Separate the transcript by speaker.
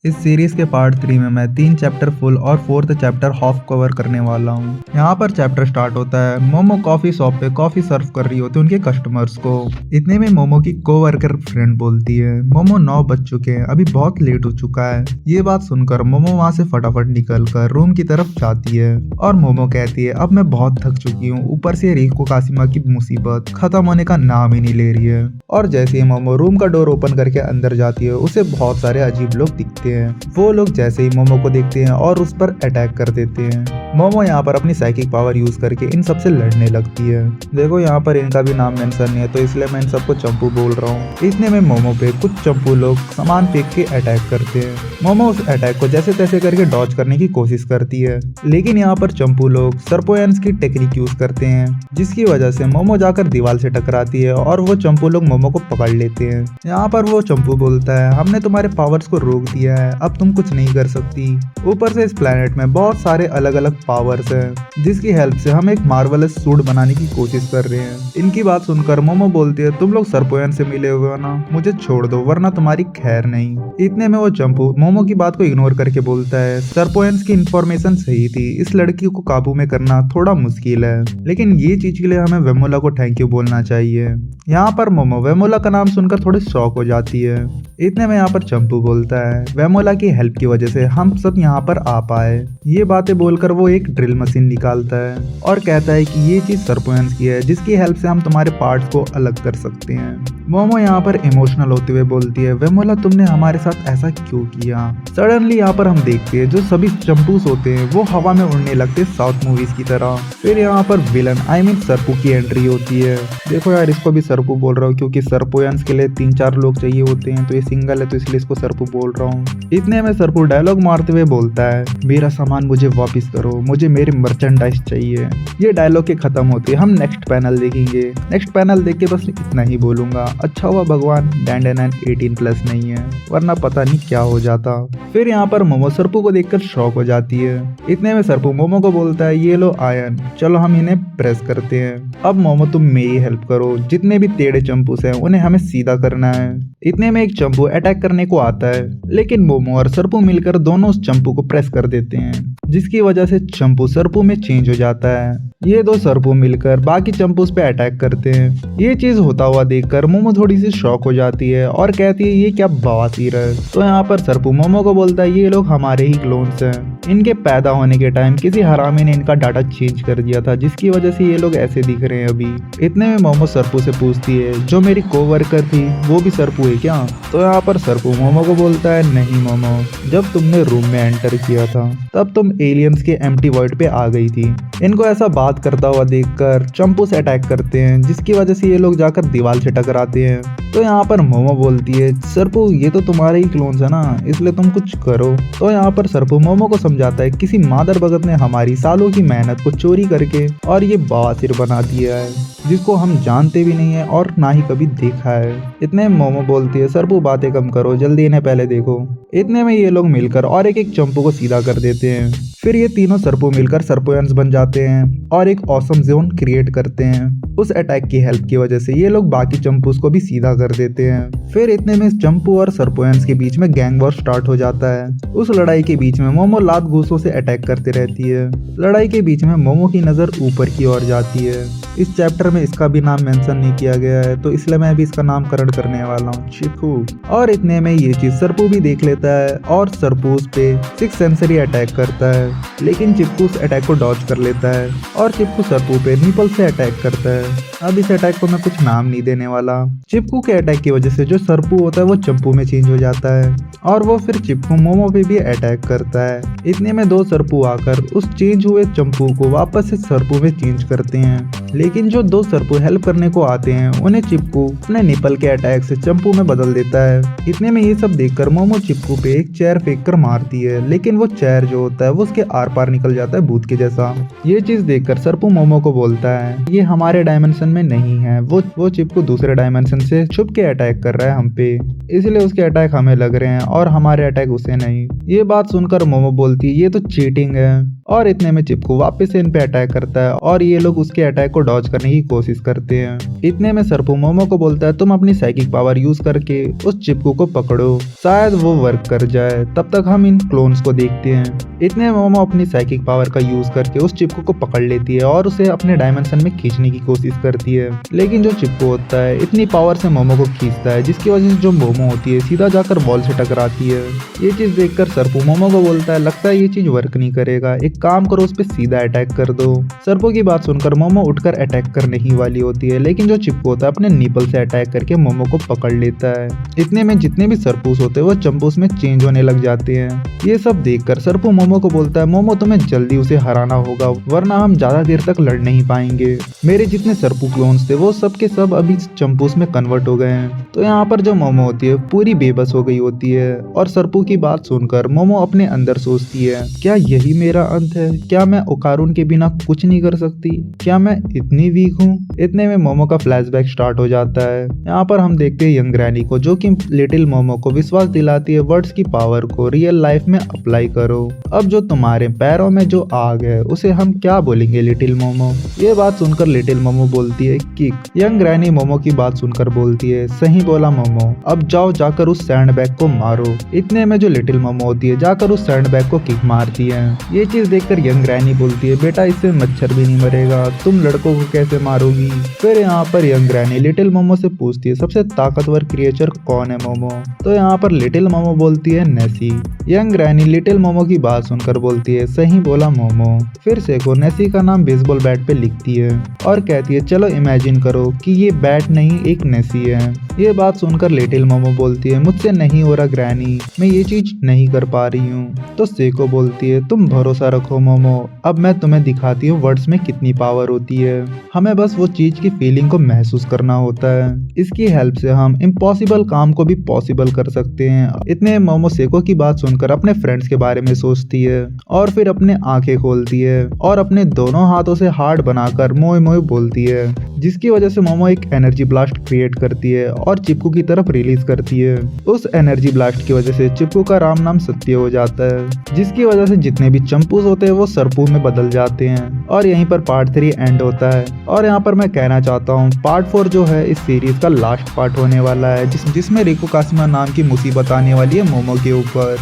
Speaker 1: इस सीरीज के पार्ट 3 में मैं 3 चैप्टर फुल और 4th चैप्टर हाफ कवर करने वाला हूँ। यहाँ पर चैप्टर स्टार्ट होता है मोमो कॉफी शॉप पे कॉफी सर्व कर रही होती है उनके कस्टमर्स को। इतने में मोमो की कोवर्कर फ्रेंड बोलती है मोमो 9 बज चुके हैं, अभी बहुत लेट हो चुका है। ये बात सुनकर मोमो वहाँ से फटाफट निकल कर रूम की तरफ जाती है और मोमो कहती है अब मैं बहुत थक चुकी हूँ, ऊपर से रिको कासिमा की मुसीबत खत्म होने का नाम ही नहीं ले रही है। और जैसे ही मोमो रूम का डोर ओपन करके अंदर जाती है उसे बहुत सारे अजीब लोग दिखते हैं। वो लोग जैसे ही मोमो को देखते हैं और उस पर अटैक कर देते हैं। मोमो यहाँ पर अपनी साइकिक पावर यूज करके इन सबसे लड़ने लगती है। देखो यहाँ पर इनका भी नाम मेंशन नहीं है तो इसलिए मैं इन सबको चंपू बोल रहा हूँ। इतने में मोमो पे कुछ चंपू लोग सामान फेंक के अटैक करते हैं। मोमो उस अटैक को जैसे तैसे करके डॉज करने की कोशिश करती है, लेकिन यहाँ पर चंपू लोग सर्पोयंस की टेक्निक यूज करते हैं, जिसकी वजह से मोमो जाकर दीवार से टकराती है और वो चंपू लोग मोमो को पकड़ लेते हैं। यहाँ पर वो चंपू बोलता है हमने तुम्हारे पावर्स को रोक दिया है, अब तुम कुछ नहीं कर सकती। ऊपर से इस प्लेनेट में बहुत सारे अलग अलग पावर्स हैं, जिसकी हेल्प से हम एक मार्वलस सूट बनाने की कोशिश कर रहे हैं। इनकी बात सुनकर मोमो बोलती है तुम लोग सर्पोयन से मिले हुए हो ना, मुझे छोड़ दो वरना तुम्हारी खैर नहीं। इतने में वो चंपू मोमो की बात को इग्नोर करके बोलता है सर्पोयंस की इंफॉर्मेशन सही थी, इस लड़की को काबू में करना थोड़ा मुश्किल है, लेकिन ये चीज के लिए हमें वेमोला को थैंक यू बोलना चाहिए। यहाँ पर मोमो वेमोला का नाम सुनकर थोड़ी शॉक हो जाती है। इतने में यहाँ पर चंपू बोलता है वेमोला की हेल्प की वजह से हम सब यहाँ पर आ पाए। ये बातें बोलकर वो एक ड्रिल मशीन निकालता है और कहता है कि ये चीज सर्पोयंस की है, जिसकी हेल्प से हम तुम्हारे पार्ट्स को अलग कर सकते हैं। मोमो यहाँ पर इमोशनल होते हुए बोलती है वेमोला तुमने हमारे साथ ऐसा क्यों किया। सडनली यहाँ पर हम देखते हैं जो सभी चंपूस होते हैं वो हवा में उड़ने लगते साउथ मूवीज की तरह। फिर यहाँ पर विलन सरपू की एंट्री होती है। देखो यार इसको भी सरपू बोल रहा हूँ क्योंकि सर्पोयंस के लिए 3-4 लोग चाहिए होते हैं, तो ये सिंगल है तो इसलिए इसको सरपू बोल रहा हूँ। इतने में सरपू डायलॉग मारते हुए बोलता है मेरा सामान मुझे वापस करो, मुझे मेरी मर्चेंडाइज चाहिए। ये डायलॉग के खत्म होते हम नेक्स्ट पैनल देखेंगे। नेक्स्ट पैनल देख के बस इतना ही बोलूंगा, अच्छा हुआ भगवान डैंडेन 18+ नहीं है, वरना पता नहीं क्या हो जाता। फिर यहाँ पर मोमो सरपू को देखकर शॉक हो जाती है। इतने में सरपू मोमो को बोलता है ये लो आयन, चलो हम इन्हें प्रेस करते हैं। अब मोमो तुम मेरी हेल्प करो, जितने भी टेढ़े चंपूस हैं उन्हें हमें सीधा करना है। इतने में एक चंपू अटैक करने को आता है, लेकिन मोमो और सरपू मिलकर दोनों उस चंपू को प्रेस कर देते हैं, जिसकी वजह से चंपू सरपू में चेंज हो जाता है। ये दो सरपू मिलकर बाकी चंपूस पे अटैक करते हैं। ये चीज होता हुआ देखकर मोमो थोड़ी सी शॉक हो जाती है और कहती है ये क्या बवासीर है। तो यहाँ पर सरपू मोमो को बोलता है ये लोग हमारे ही क्लोन्स हैं, इनके पैदा होने के टाइम किसी हरामी ने इनका डाटा चेंज कर दिया था, जिसकी वजह से ये लोग ऐसे दिख रहे हैं अभी। इतने में मोमो सरपू से पूछती है जो मेरी कोवर्कर थी वो भी सरपू है क्या। तो यहाँ पर सरपू मोमो को बोलता है नहीं मोमो, जब तुमने रूम में एंटर किया था तब तुम एलियंस के एम्प्टी वर्ल्ड पे आ गई थी। इनको ऐसा बात करता हुआ देखकर चंपूस अटैक करते हैं, जिसकी वजह से ये लोग जाकर दीवार से टकराते हैं। तो यहाँ पर मोमो बोलती है सरपू ये तो तुम्हारे ही क्लोन्स है ना, इसलिए तुम कुछ करो। तो यहाँ पर सरपू मोमो को समझाता है किसी मादर भगत ने हमारी सालों की मेहनत को चोरी करके और ये बवासीर बना दिया है, जिसको हम जानते भी नहीं है और ना ही कभी देखा है। इतने मोमो बोलती है सरपू बातें कम करो, जल्दी इन्हें पहले देखो। इतने में ये लोग मिलकर और एक चंपू को सीधा कर देते हैं। फिर ये तीनों सरपू मिलकर सर्पोयंस बन जाते हैं और एक ऑसम जोन क्रिएट करते हैं। उस अटैक की हेल्प की वजह से ये लोग बाकी चंपूस को भी सीधा कर देते हैं। फिर इतने में चंपू और सर्पोयंस के बीच में गैंग वॉर स्टार्ट हो जाता है। उस लड़ाई के बीच में मोमो लात घूसों से अटैक करती रहती है। लड़ाई के बीच में मोमो की नजर ऊपर की ओर जाती है। इस चैप्टर में इसका भी नाम मेंशन नहीं किया गया है, तो इसलिए मैं भी इसका नामकरण करने वाला हूँ चिपकू। और इतने में ये चीज सरपू भी देख लेता है और सरपू उस पे 6 सेंसरी अटैक करता है, लेकिन चिपकू उस अटैक को डॉज कर लेता है और चिपकू सरपू पे निपल से अटैक करता है। अब इस अटैक को मैं कुछ नाम नहीं देने वाला। चिपकू के अटैक की वजह से जो सरपू होता है वो चंपू में चेंज हो जाता है और वो फिर चिपकू मोमो पे भी अटैक करता है। इतने में 2 सरपू आकर उस चेंज हुए चंपू को वापस से सरपू में चेंज करते हैं, लेकिन जो 2 सरपू हेल्प करने को आते हैं उन्हें चिपकू अपने निपल के अटैक से चंपू में बदल देता है। इतने में ये सब देखकर मोमो चिपकू पे एक चेयर फेंक कर मारती है, लेकिन वो चेयर जो होता है वो उसके आर पार निकल जाता है भूत के जैसा। ये चीज देखकर सरपू मोमो को बोलता है ये हमारे डायमेंशन में नहीं है, वो चिपकू दूसरे डायमेंशन से छुप के अटैक कर रहा है हम पे, इसलिए उसके अटैक हमें लग रहे हैं और हमारे अटैक उसे नहीं। ये बात सुनकर मोमो बोलती है ये तो चीटिंग है और इतने में चिपकू वापस से इन पे अटैक करता है और ये लोग उसके अटैक को को डॉज करने की कोशिश करते हैं। इतने में सरपू मोमो को बोलता है तुम अपनी साइकिक पावर यूज करके उस चिपकू को पकड़ो, शायद वो वर्क कर जाए। तब तक हम इन क्लोन्स को देखते हैं। इतने में मोमो अपनी साइकिक पावर का यूज करके उस चिपकू को पकड़ लेती है और उसे अपने डायमेंशन में खींचने की कोशिश करती है। लेकिन जो चिपकू होता है इतनी पावर से मोमो को खींचता है जिसकी वजह से जो मोमो होती है सीधा जाकर वॉल से टकराती है। ये चीज देखकर सरपू मोमो को बोलता है लगता है ये चीज वर्क नहीं करेगा, एक काम करो उस पर सीधा अटैक कर दो। सरपू की बात सुनकर मोमो उठकर अटैक करने ही वाली होती है, लेकिन जो चिपकू होता है अपने निपल से अटैक करके मोमो को पकड़ लेता है। इतने में जितने भी सरपूस होते हैं वो चंपूस में चेंज होने लग जाते हैं। ये सब देखकर सरपू मोमो को बोलता है मोमो तुम्हें जल्दी उसे हराना होगा वरना हम ज्यादा देर तक लड़ नहीं पाएंगे। मेरे जितने सरपू क्लोन्स थे वो सब के सब अभी चंपूस में कन्वर्ट हो गए हैं। तो यहाँ पर जो मोमो होती है पूरी बेबस हो गई होती है और सरपू की बात सुनकर मोमो अपने अंदर सोचती है क्या यही मेरा अंत है? क्या मैं ओकारून के बिना कुछ नहीं कर सकती? क्या मैं इतनी वीक हूँ? इतने में मोमो का फ्लैशबैक स्टार्ट हो जाता है। यहाँ पर हम देखते हैं यंग ग्रैनी को जो कि लिटिल मोमो को विश्वास दिलाती है वर्ड्स की पावर को रियल लाइफ में अप्लाई करो। अब जो तुम्हारे पैरों में जो आग है उसे हम क्या बोलेंगे लिटिल मोमो? ये बात सुनकर लिटिल मोमो बोलती है किक। यंग ग्रैनी मोमो की बात सुनकर बोलती है सही बोला मोमो, अब जाओ जाकर उस सैंडबैग को मारो। इतने में जो लिटिल मोमो होती है जाकर उस सैंडबैग को किक मारती है। ये चीज देखकर यंग ग्रैनी बोलती है बेटा इससे मच्छर भी नहीं मरेगा, तुम लड़कों को कैसे मारोगी? फिर यहाँ पर यंग ग्रैनी लिटिल मोमो से पूछती है सबसे ताकतवर क्रिएचर कौन है मोमो? तो यहाँ पर लिटिल मोमो बोलती है नेसी। यंग ग्रैनी लिटिल मोमो की बात सुनकर बोलती है सही बोला मोमो। फिर सेको नेसी का नाम बेसबॉल बैट पे लिखती है और कहती है चलो इमेजिन करो कि ये बैट नहीं एक नेसी है। ये बात सुनकर लिटिल मोमो बोलती है मुझसे नहीं हो रहा ग्रैनी, मैं ये चीज नहीं कर पा रही हूँ। तो सेको बोलती है तुम भरोसा रखो मोमो, अब मैं तुम्हें दिखाती हूँ वर्ड्स में कितनी पावर होती है, हमें बस वो चीज की फीलिंग को महसूस करना होता है। इसकी हेल्प से हम इम्पॉसिबल काम को भी पॉसिबल कर सकते हैं। इतने मोमो सेको की बात सुनकर अपने फ्रेंड्स के बारे में सोचती है और फिर अपने आंखें खोलती है और अपने दोनों हाथों से हार्ट बनाकर मोए मोए बोलती है, जिसकी वजह से मोमो एक एनर्जी ब्लास्ट क्रिएट करती है और चिपकू की तरफ रिलीज करती है। उस एनर्जी ब्लास्ट की वजह से चिपकू का राम नाम सत्य हो जाता है, जिसकी वजह से जितने भी चंपूस होते हैं वो सरपू में बदल जाते हैं। और यहीं पर पार्ट 3 एंड होता है। और यहाँ पर मैं कहना चाहता हूँ पार्ट 4 जो है इस सीरीज का लास्ट पार्ट होने वाला है जिसमें रिको कासिमा नाम की मुसीबत आने वाली है मोमो के ऊपर।